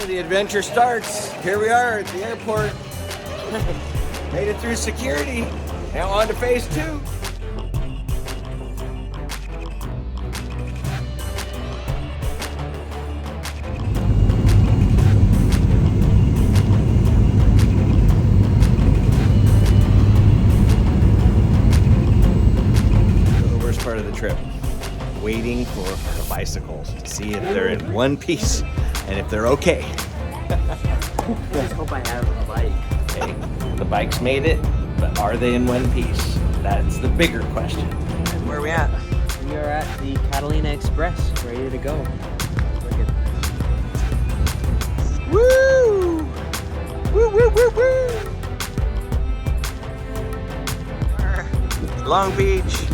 The adventure starts. Here we are at the airport. Made it through security. Now on to phase 2. The worst part of the trip, waiting for the bicycles to see if they're in one piece and if they're okay. Let's hope I have a bike. Hey, the bikes made it, but are they in one piece? That's the bigger question. And where are we at? We are at the Catalina Express, ready to go. Look at Woo! Woo, woo, woo, woo! Long Beach.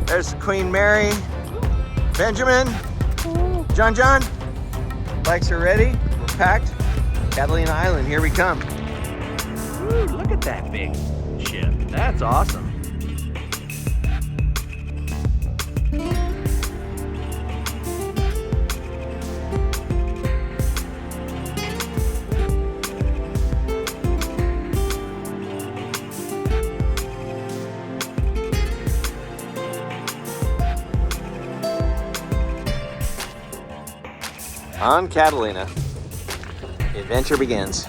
There's Queen Mary. Benjamin. John. Bikes are ready. We're packed. Catalina Island, here we come. Woo, look at that big ship. That's awesome. On Catalina, the adventure begins.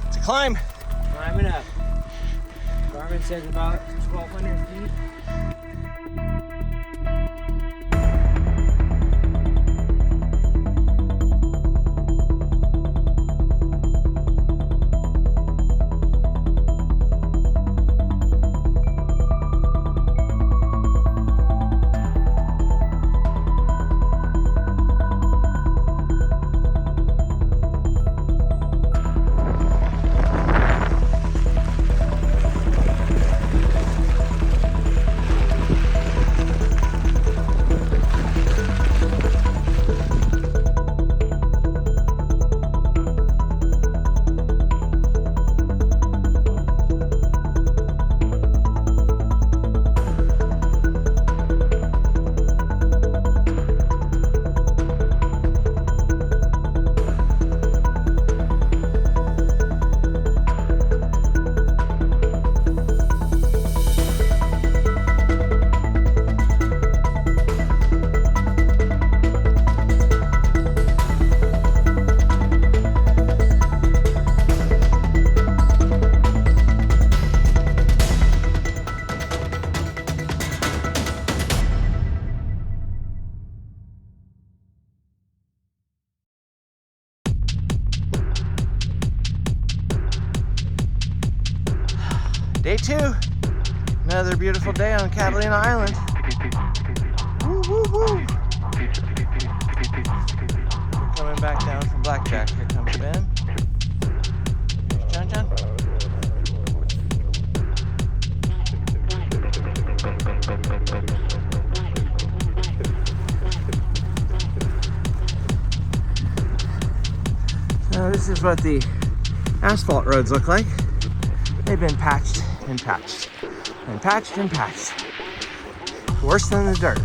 It's a climb. climbing up. Garmin says about 1,200 feet. Day 2, another beautiful day on Catalina Island. Woo, woo, woo. We're coming back down from Blackjack. Here comes Ben. There's John. So this is what the asphalt roads look like. They've been patched and patched and patched and patched. Worse than the dirt.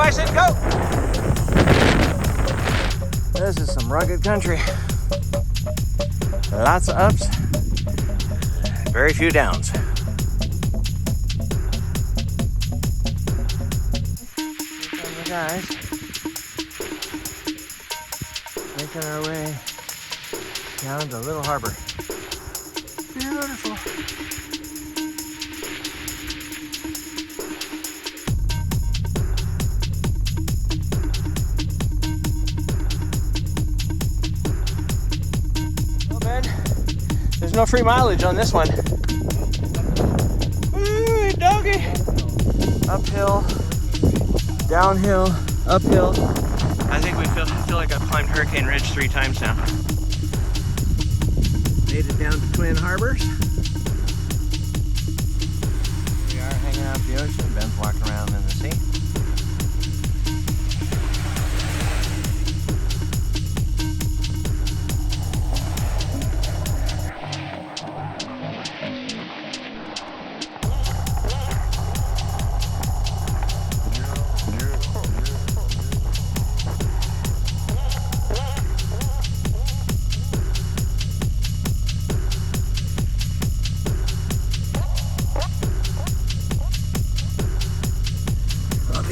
Bison, go! This is some rugged country. Lots of ups, very few downs. Here come the guys, making our way down to Little Harbor. Beautiful. Well, Ben, there's no free mileage on this one. Ooh, doggy. Uphill, downhill, uphill. I think we feel like I've climbed Hurricane Ridge 3 times now. Made it down to Twin Harbors. We are hanging out at the ocean. Ben's walking around in the sea.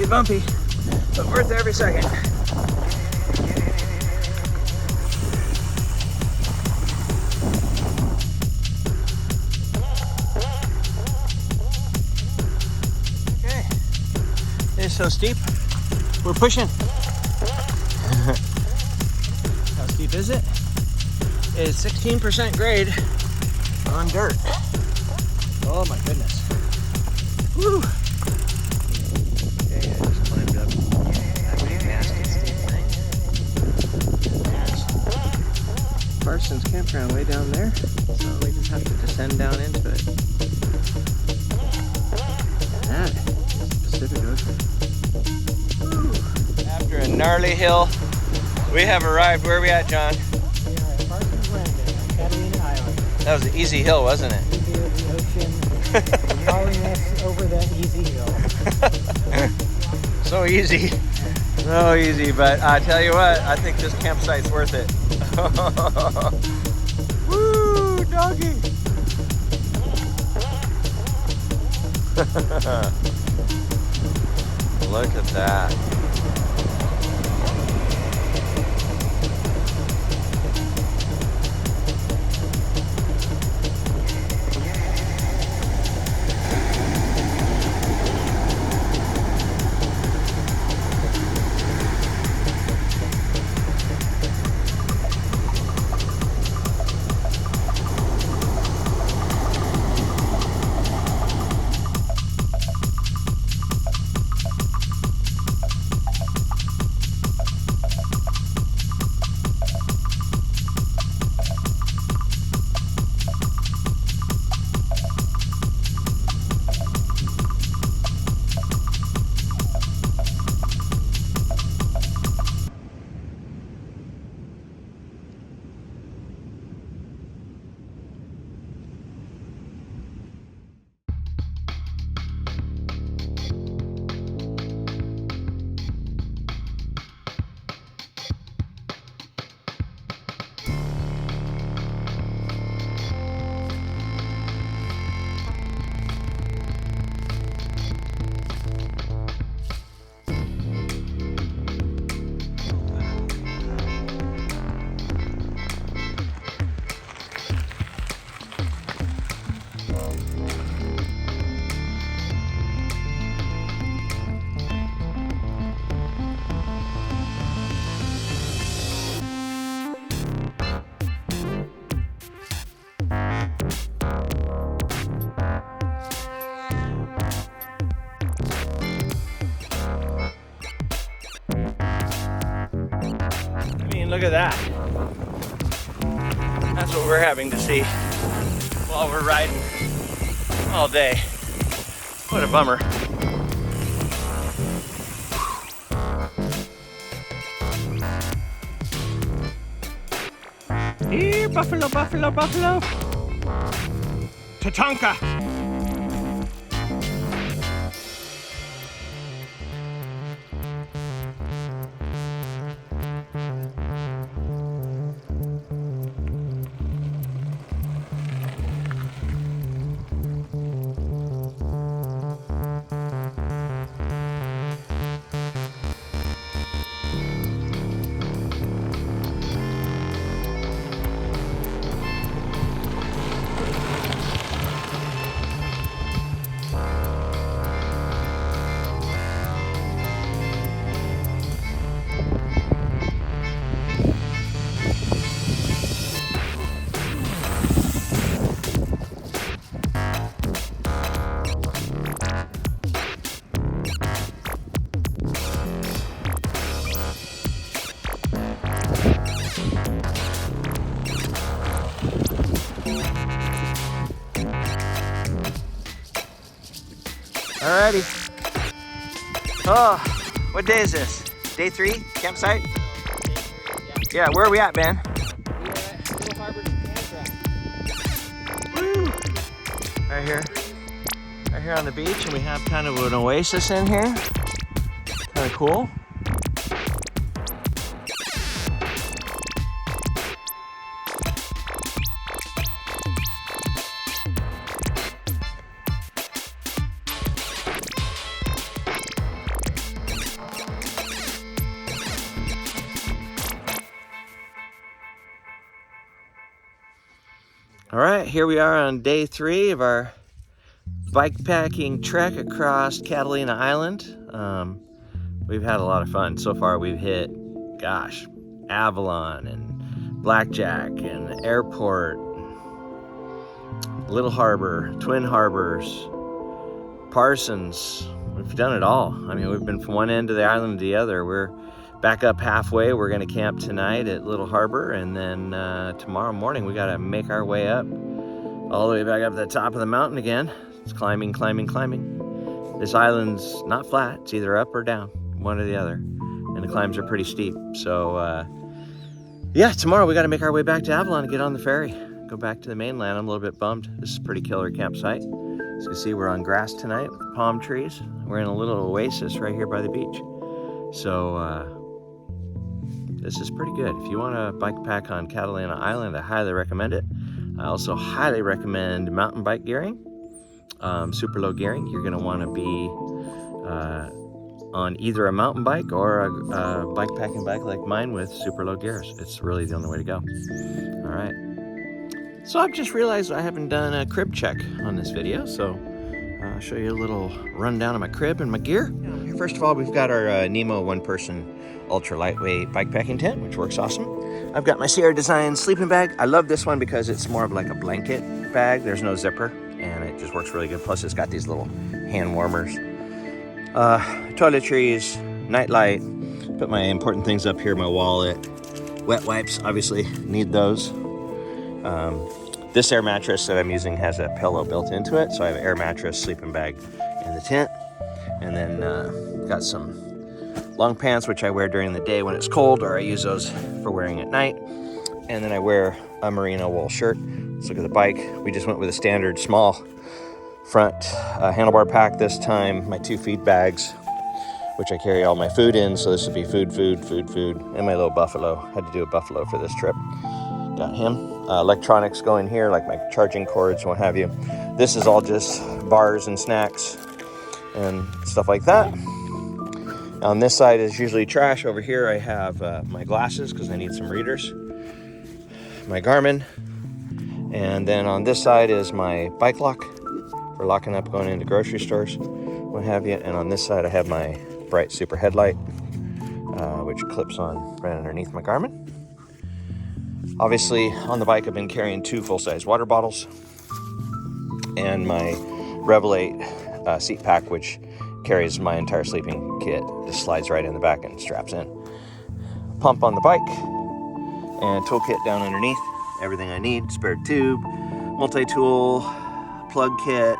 Bumpy, but worth every second. Okay, it's so steep. We're pushing. How steep is it? It's 16% grade on dirt. Oh my goodness. Woo! Parsons campground way down there, so we just have to descend down into it. That is the Pacific Ocean. Woo. After a gnarly hill, we have arrived. Where are we at, John? We are at Parsons Landing on Catalina Island. That was an easy hill, wasn't it? We hear the ocean calling us over that easy hill. So easy. So easy, but I tell you what, I think this campsite's worth it. Woo, doggy! Look at that. Look at that. That's what we're having to see while we're riding all day. What a bummer. Here, buffalo, buffalo, buffalo. Tatanka. Alrighty. Oh, what day is this? Day 3, campsite? Yeah, where are we at, Ben? We're at Little Harbor's campground. Woo! Right here. Right here on the beach, and we have kind of an oasis in here. Kind of cool. All right, here we are on day 3 of our bikepacking trek across Catalina Island. We've had a lot of fun. So far we've hit, gosh, Avalon and Blackjack and Airport, Little Harbor, Twin Harbors, Parsons. We've done it all. I mean, we've been from one end of the island to the other. We're back up halfway. We're gonna camp tonight at Little Harbor, and then tomorrow morning we gotta make our way up, all the way back up to the top of the mountain again. It's climbing, climbing, climbing. This island's not flat. It's either up or down, one or the other. And the climbs are pretty steep. So yeah, tomorrow we gotta make our way back to Avalon and get on the ferry. Go back to the mainland. I'm a little bit bummed. This is a pretty killer campsite. As you can see, we're on grass tonight with palm trees. We're in a little oasis right here by the beach. So this is pretty good. If you want to bike pack on Catalina Island, I highly recommend it. I also highly recommend mountain bike gearing, super low gearing. You're going to want to be on either a mountain bike or a bike packing bike like mine with super low gears. It's really the only way to go. All right. So I've just realized I haven't done a crib check on this video, so I'll show you a little rundown of my crib and my gear. First of all, we've got our Nemo one-person ultra lightweight bikepacking tent, which works awesome. I've got my Sierra Design sleeping bag. I love this one because it's more of like a blanket bag. There's no zipper, and it just works really good. Plus, it's got these little hand warmers. Toiletries, night light. Put my important things up here, my wallet. Wet wipes, obviously, need those. This air mattress that I'm using has a pillow built into it, so I have an air mattress, sleeping bag in the tent. And then got some long pants, which I wear during the day when it's cold, or I use those for wearing at night. And then I wear a merino wool shirt. Let's look at the bike. We just went with a standard small front handlebar pack this time. My 2 feed bags, which I carry all my food in. So this would be food, and my little buffalo. Had to do a buffalo for this trip. Got him. Electronics go in here, like my charging cords, what have you. This is all just bars and snacks and stuff like that. On this side is usually trash. Over here I have my glasses because I need some readers, my Garmin, and then on this side is my bike lock for locking up going into grocery stores, what have you. And on this side I have my bright super headlight, which clips on right underneath my Garmin. Obviously on the bike I've been carrying 2 full-size water bottles and my Rebel 8 seat pack, which carries my entire sleeping kit. Just slides right in the back and straps in. Pump on the bike and toolkit down underneath. Everything I need: spare tube, multi-tool, plug kit,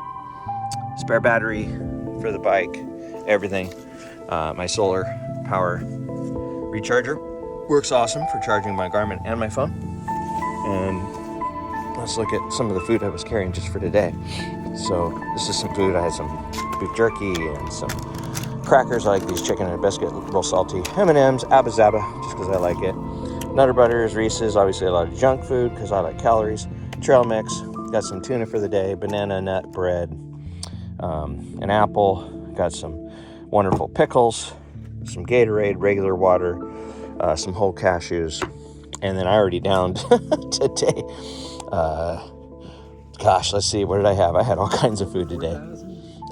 spare battery for the bike, everything. My solar power recharger works awesome for charging my Garmin and my phone. And let's look at some of the food I was carrying just for today. So this is some food. I had some beef jerky and some crackers. I like these chicken and biscuit, real salty. M&M's, Abba Zaba, just because I like it. Nutter Butters, Reese's, obviously a lot of junk food because I like calories. Trail mix, got some tuna for the day, banana nut bread, an apple, got some wonderful pickles, some Gatorade, regular water, some whole cashews, and then I already downed today. Gosh, let's see, what did I have? I had all kinds of food today.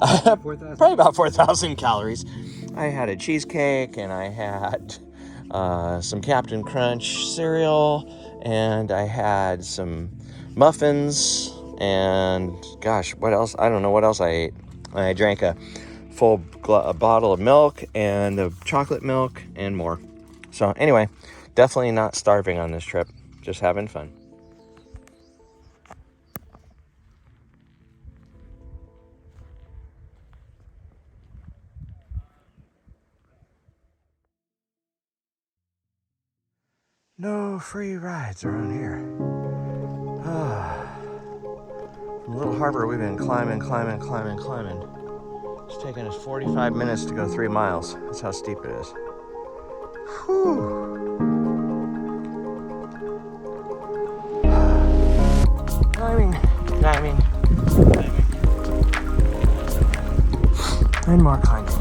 4,000. Probably about 4,000 calories. I had a cheesecake, and I had some Captain Crunch cereal, and I had some muffins, and gosh, what else? I don't know what else I ate. I drank a full bottle of milk and of chocolate milk and more. So anyway, definitely not starving on this trip, just having fun. No free rides around here. From Little Harbor, we've been climbing. It's taken us 45 minutes to go 3 miles. That's how steep it is. Whew. Climbing. And more climbing.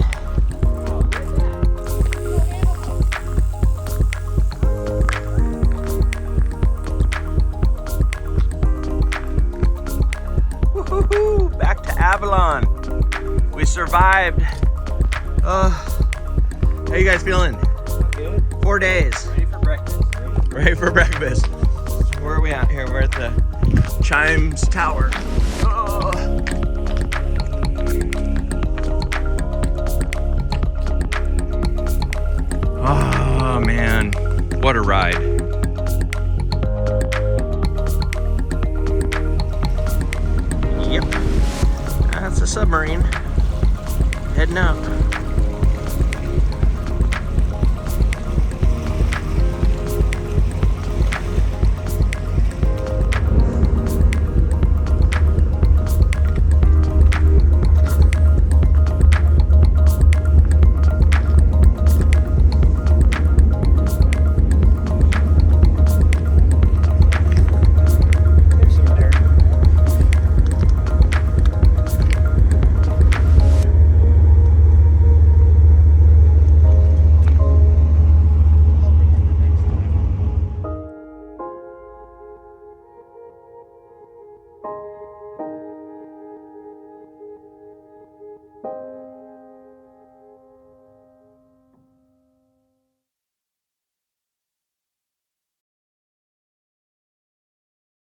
Woohoo! Back to Avalon. We survived. How you guys feeling? Good. 4 days. Ready for breakfast. Ready for breakfast. Where are we at here? We're at the Chimes Tower. Oh man, what a ride. Yep, that's a submarine heading up.